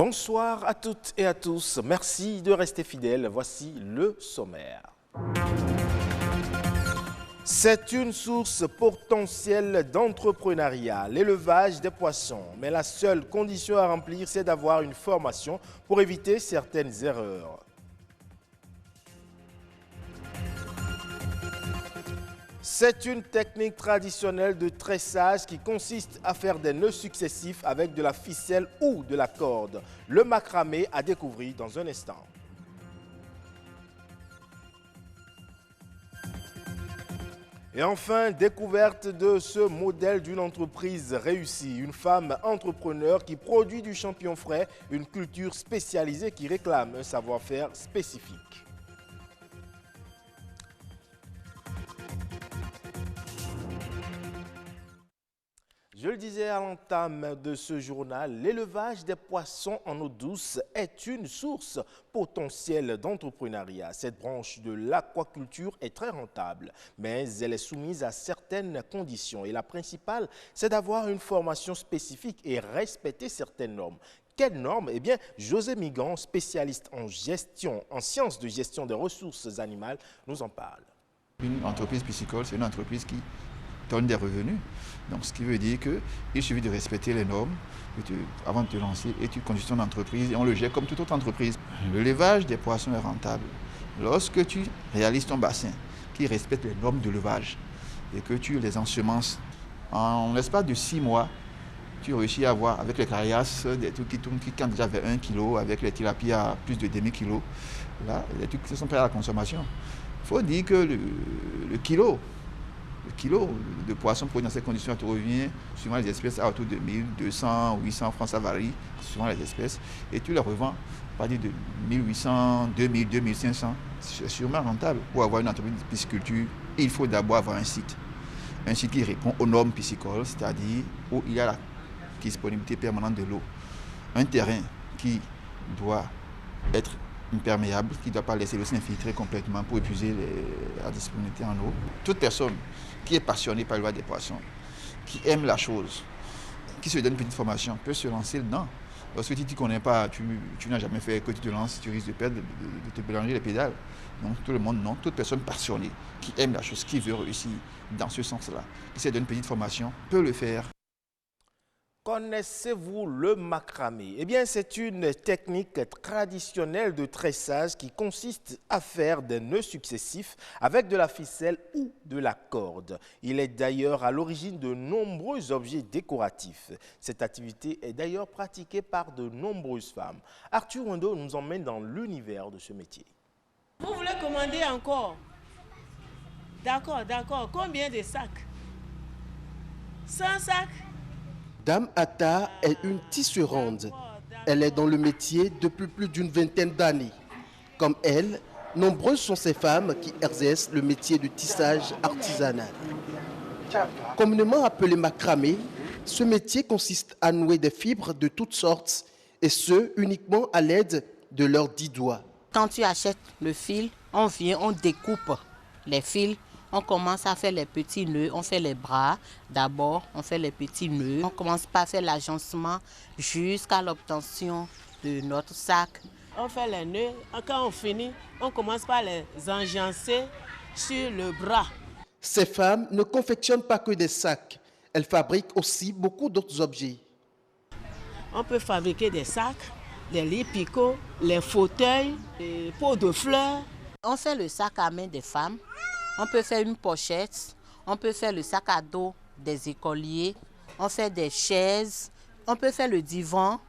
Bonsoir à toutes et à tous. Merci de rester fidèles. Voici le sommaire. C'est une source potentielle d'entrepreneuriat, l'élevage des poissons. Mais la seule condition à remplir, c'est d'avoir une formation pour éviter certaines erreurs. C'est une technique traditionnelle de tressage qui consiste à faire des nœuds successifs avec de la ficelle ou de la corde. Le macramé à découvrir dans un instant. Et enfin, découverte de ce modèle d'une entreprise réussie. Une femme entrepreneur qui produit du champignon frais, une culture spécialisée qui réclame un savoir-faire spécifique. Je le disais à l'entame de ce journal, l'élevage des poissons en eau douce est une source potentielle d'entrepreneuriat. Cette branche de l'aquaculture est très rentable, mais elle est soumise à certaines conditions. Et la principale, c'est d'avoir une formation spécifique et respecter certaines normes. Quelles normes? Eh bien, José Migan, spécialiste en gestion, en sciences de gestion des ressources animales, nous en parle. Une entreprise piscicole, c'est une entreprise qui donne des revenus. Donc, ce qui veut dire qu'il suffit de respecter les normes avant de te lancer et tu conduis ton entreprise et on le gère comme toute autre entreprise. L'élevage des poissons est rentable. Lorsque tu réalises ton bassin qui respecte les normes de l'élevage et que tu les ensemences, en l'espace de 6 mois, tu réussis à avoir avec les caillasses des trucs qui tournent, qui cantent déjà vers 1 kg, avec les tilapies à plus de demi-kilo. Là, les trucs qui sont prêts à la consommation. Il faut dire que le kilo de poisson produit dans ces conditions te revient, suivant les espèces, à autour de 1200, 800 francs, ça varie, suivant les espèces. Et tu les revends, à partir de 1800, 2000, 2500. C'est sûrement rentable. Pour avoir une entreprise de pisciculture, il faut d'abord avoir un site. Un site qui répond aux normes piscicoles, c'est-à-dire où il y a la disponibilité permanente de l'eau. Un terrain qui doit être imperméable, qui ne doit pas laisser l'eau s'infiltrer complètement pour épuiser la disponibilité en eau. Toute personne qui est passionnée par l'élevage des poissons, qui aime la chose, qui se donne une petite formation, peut se lancer dedans. Lorsque tu ne connais pas, tu n'as jamais fait, que tu te lances, tu risques de perdre, de te mélanger les pédales. Donc tout le monde, non. Toute personne passionnée, qui aime la chose, qui veut réussir dans ce sens-là, qui se donne une petite formation, peut le faire. Connaissez-vous le macramé? Eh bien, c'est une technique traditionnelle de tressage qui consiste à faire des nœuds successifs avec de la ficelle ou de la corde. Il est d'ailleurs à l'origine de nombreux objets décoratifs. Cette activité est d'ailleurs pratiquée par de nombreuses femmes. Arthur Wendo nous emmène dans l'univers de ce métier. Vous voulez commander encore? D'accord, d'accord. Combien de sacs? 100 sacs? Dame Atta est une tisserande. Elle est dans le métier depuis plus d'une vingtaine d'années. Comme elle, nombreuses sont ces femmes qui exercent le métier de tissage artisanal. Communément appelé macramé, ce métier consiste à nouer des fibres de toutes sortes et ce, uniquement à l'aide de leurs 10 doigts. Quand tu achètes le fil, on vient, on découpe les fils. On commence à faire les petits nœuds, on fait les bras. D'abord, on fait les petits nœuds. On commence par faire l'agencement jusqu'à l'obtention de notre sac. On fait les nœuds. Quand on finit, on commence par les engencer sur le bras. Ces femmes ne confectionnent pas que des sacs. Elles fabriquent aussi beaucoup d'autres objets. On peut fabriquer des sacs, des lits picots, les fauteuils, les pots de fleurs. On fait le sac à main des femmes. On peut faire une pochette, on peut faire le sac à dos des écoliers, on fait des chaises, on peut faire le divan,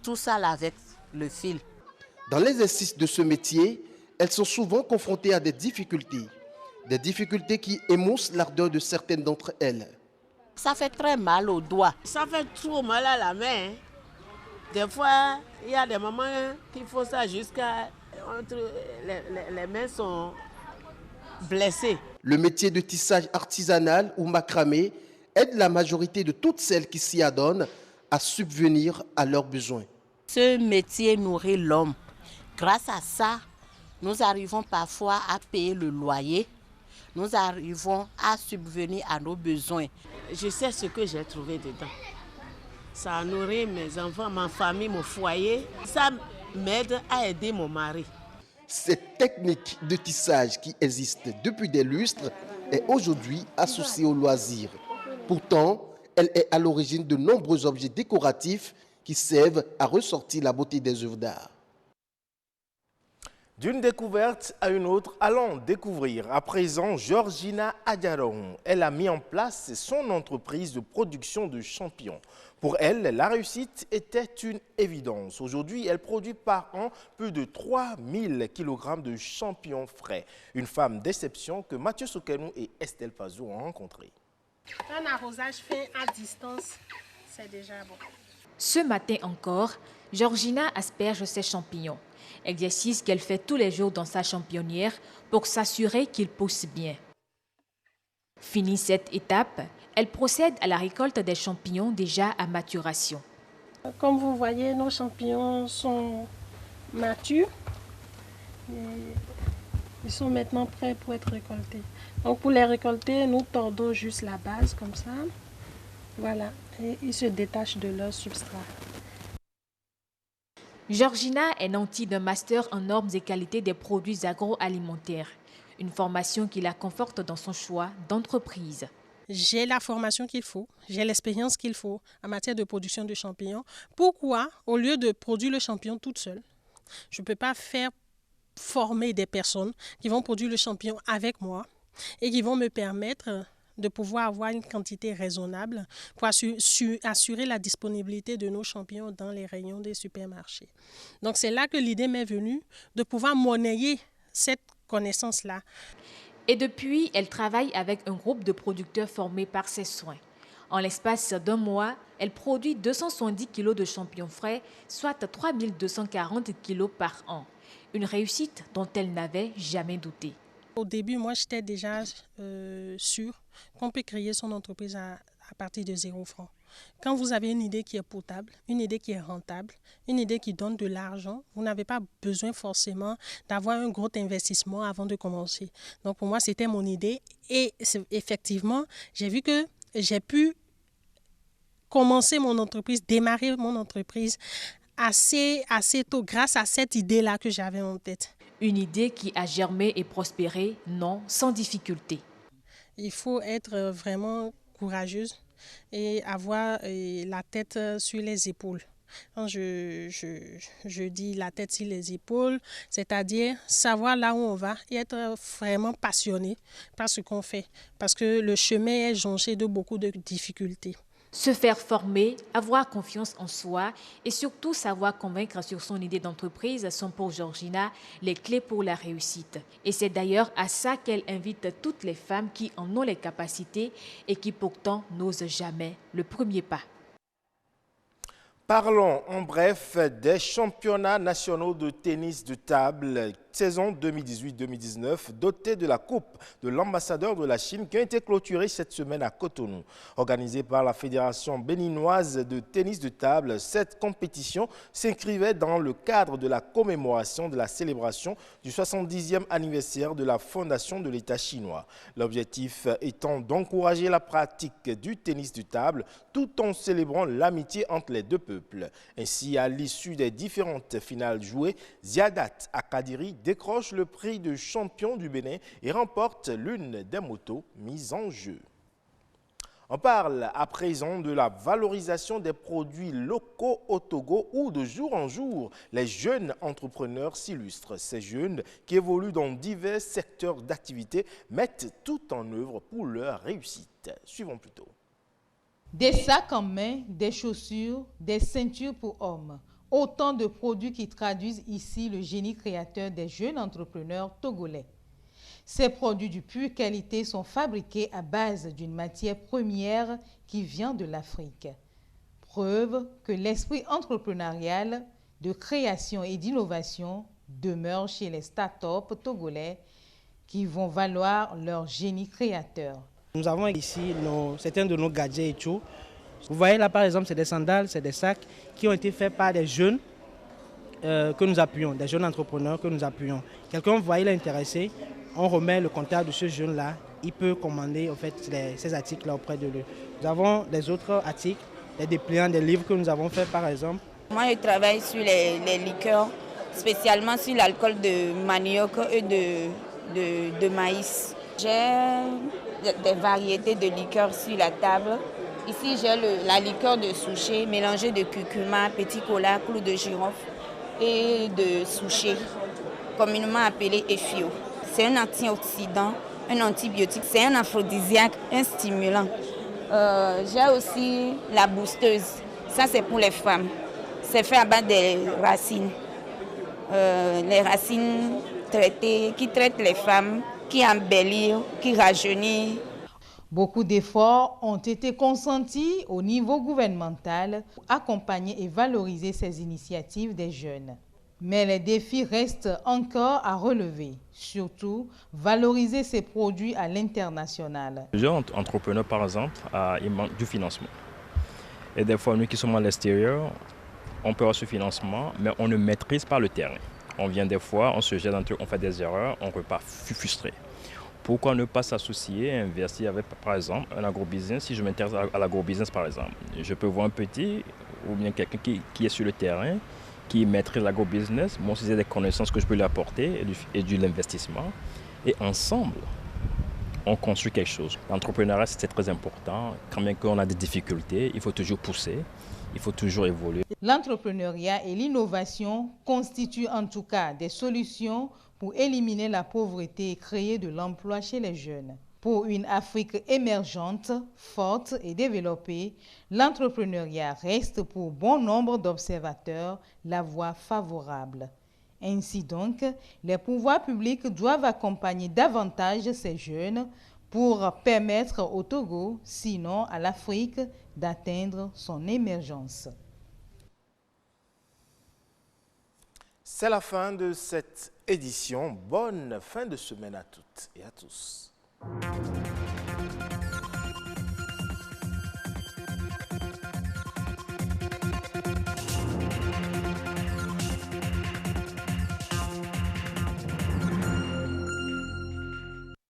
tout ça là avec le fil. Dans l'exercice de ce métier, elles sont souvent confrontées à des difficultés qui émoussent l'ardeur de certaines d'entre elles. Ça fait très mal aux doigts. Ça fait trop mal à la main. Des fois, il y a des moments qu'il faut ça jusqu'à... Les mains sont... blessés. Le métier de tissage artisanal ou macramé aide la majorité de toutes celles qui s'y adonnent à subvenir à leurs besoins. Ce métier nourrit l'homme. Grâce à ça, nous arrivons parfois à payer le loyer. Nous arrivons à subvenir à nos besoins. Je sais ce que j'ai trouvé dedans. Ça nourrit mes enfants, ma famille, mon foyer. Ça m'aide à aider mon mari. Cette technique de tissage qui existe depuis des lustres est aujourd'hui associée au loisir. Pourtant, elle est à l'origine de nombreux objets décoratifs qui servent à ressortir la beauté des œuvres d'art. D'une découverte à une autre, allons découvrir à présent Georgina Adiaron. Elle a mis en place son entreprise de production de champignons. Pour elle, la réussite était une évidence. Aujourd'hui, elle produit par an plus de 3000 kg de champignons frais. Une femme d'exception que Mathieu Soukenou et Estelle Pazou ont rencontrée. Un arrosage fait à distance, c'est déjà bon. Ce matin encore, Georgina asperge ses champignons. Exercice qu'elle fait tous les jours dans sa championnière pour s'assurer qu'ils poussent bien. Finie cette étape, elle procède à la récolte des champignons déjà à maturation. Comme vous voyez, nos champignons sont matures. Ils sont maintenant prêts pour être récoltés. Donc pour les récolter, nous tordons juste la base comme ça. Voilà, et ils se détachent de leur substrat. Georgina est nantie d'un master en normes et qualité des produits agroalimentaires, une formation qui la conforte dans son choix d'entreprise. J'ai la formation qu'il faut, j'ai l'expérience qu'il faut en matière de production de champignons. Pourquoi, au lieu de produire le champignon toute seule, je ne peux pas faire former des personnes qui vont produire le champignon avec moi et qui vont me permettre de pouvoir avoir une quantité raisonnable pour assurer la disponibilité de nos champignons dans les rayons des supermarchés. Donc c'est là que l'idée m'est venue de pouvoir monnayer cette connaissance-là. Et depuis, elle travaille avec un groupe de producteurs formés par ses soins. En l'espace d'un mois, elle produit 270 kg de champignons frais, soit 3240 kg par an. Une réussite dont elle n'avait jamais douté. Au début, moi, j'étais déjà sûre qu'on peut créer son entreprise à partir de 0 francs. Quand vous avez une idée qui est potable, une idée qui est rentable, une idée qui donne de l'argent, vous n'avez pas besoin forcément d'avoir un gros investissement avant de commencer. Donc pour moi, c'était mon idée et effectivement, j'ai vu que j'ai pu commencer mon entreprise, démarrer mon entreprise assez tôt grâce à cette idée-là que j'avais en tête. Une idée qui a germé et prospéré, non, sans difficulté. Il faut être vraiment courageuse et avoir la tête sur les épaules. Quand je dis la tête sur les épaules, c'est-à-dire savoir là où on va et être vraiment passionné par ce qu'on fait. Parce que le chemin est jonché de beaucoup de difficultés. Se faire former, avoir confiance en soi et surtout savoir convaincre sur son idée d'entreprise sont pour Georgina les clés pour la réussite. Et c'est d'ailleurs à ça qu'elle invite toutes les femmes qui en ont les capacités et qui pourtant n'osent jamais le premier pas. Parlons en bref des championnats nationaux de tennis de table saison 2018-2019 dotés de la Coupe de l'ambassadeur de la Chine qui ont été clôturés cette semaine à Cotonou. Organisée par la Fédération béninoise de tennis de table, cette compétition s'inscrivait dans le cadre de la commémoration de la célébration du 70e anniversaire de la fondation de l'État chinois. L'objectif étant d'encourager la pratique du tennis de table tout en célébrant l'amitié entre les deux peuples. Ainsi, à l'issue des différentes finales jouées, Ziadat Akadiri décroche le prix de champion du Bénin et remporte l'une des motos mises en jeu. On parle à présent de la valorisation des produits locaux au Togo où de jour en jour, les jeunes entrepreneurs s'illustrent. Ces jeunes qui évoluent dans divers secteurs d'activité mettent tout en œuvre pour leur réussite. Suivons plutôt. Des sacs en main, des chaussures, des ceintures pour hommes. Autant de produits qui traduisent ici le génie créateur des jeunes entrepreneurs togolais. Ces produits de pure qualité sont fabriqués à base d'une matière première qui vient de l'Afrique. Preuve que l'esprit entrepreneurial de création et d'innovation demeure chez les start-up togolais qui vont valoir leur génie créateur. Nous avons ici certains de nos gadgets et tout. Vous voyez là par exemple, c'est des sandales, c'est des sacs qui ont été faits par des jeunes que nous appuyons, des jeunes entrepreneurs que nous appuyons. Quelqu'un voit, il est intéressé, on remet le contact de ce jeune-là, il peut commander en fait ces articles-là auprès de lui. Nous avons des autres articles les dépliants des livres que nous avons fait par exemple. Moi, je travaille sur les liqueurs, spécialement sur l'alcool de manioc et de maïs. J'ai des variétés de liqueurs sur la table. Ici, j'ai la liqueur de souchet mélangée de curcuma, petit cola, clou de girofle et de souchet, communément appelé effio. C'est un antioxydant, un antibiotique, c'est un aphrodisiaque, un stimulant. J'ai aussi la boosteuse, ça c'est pour les femmes. C'est fait à base des racines. Les racines traitées, qui traitent les femmes, qui embellissent, qui rajeunissent. Beaucoup d'efforts ont été consentis au niveau gouvernemental pour accompagner et valoriser ces initiatives des jeunes. Mais les défis restent encore à relever, surtout valoriser ces produits à l'international. Les jeunes entrepreneurs, par exemple, ils manquent du financement. Et des fois, nous qui sommes à l'extérieur, on peut avoir ce financement, mais on ne maîtrise pas le terrain. On vient des fois, on se jette dans le truc, on fait des erreurs, on repart frustré. Pourquoi ne pas s'associer, investir avec, par exemple, un agrobusiness? Si je m'intéresse à l'agrobusiness, par exemple, je peux voir un petit ou bien quelqu'un qui est sur le terrain, qui maîtrise l'agrobusiness, moi aussi j'ai des connaissances que je peux lui apporter et de l'investissement. Et ensemble, on construit quelque chose. L'entrepreneuriat, c'est très important. Quand même qu'on a des difficultés, il faut toujours pousser, il faut toujours évoluer. L'entrepreneuriat et l'innovation constituent en tout cas des solutions pour éliminer la pauvreté et créer de l'emploi chez les jeunes. Pour une Afrique émergente, forte et développée, l'entrepreneuriat reste pour bon nombre d'observateurs la voie favorable. Ainsi donc, les pouvoirs publics doivent accompagner davantage ces jeunes pour permettre au Togo, sinon à l'Afrique, d'atteindre son émergence. C'est la fin de cette édition. Bonne fin de semaine à toutes et à tous.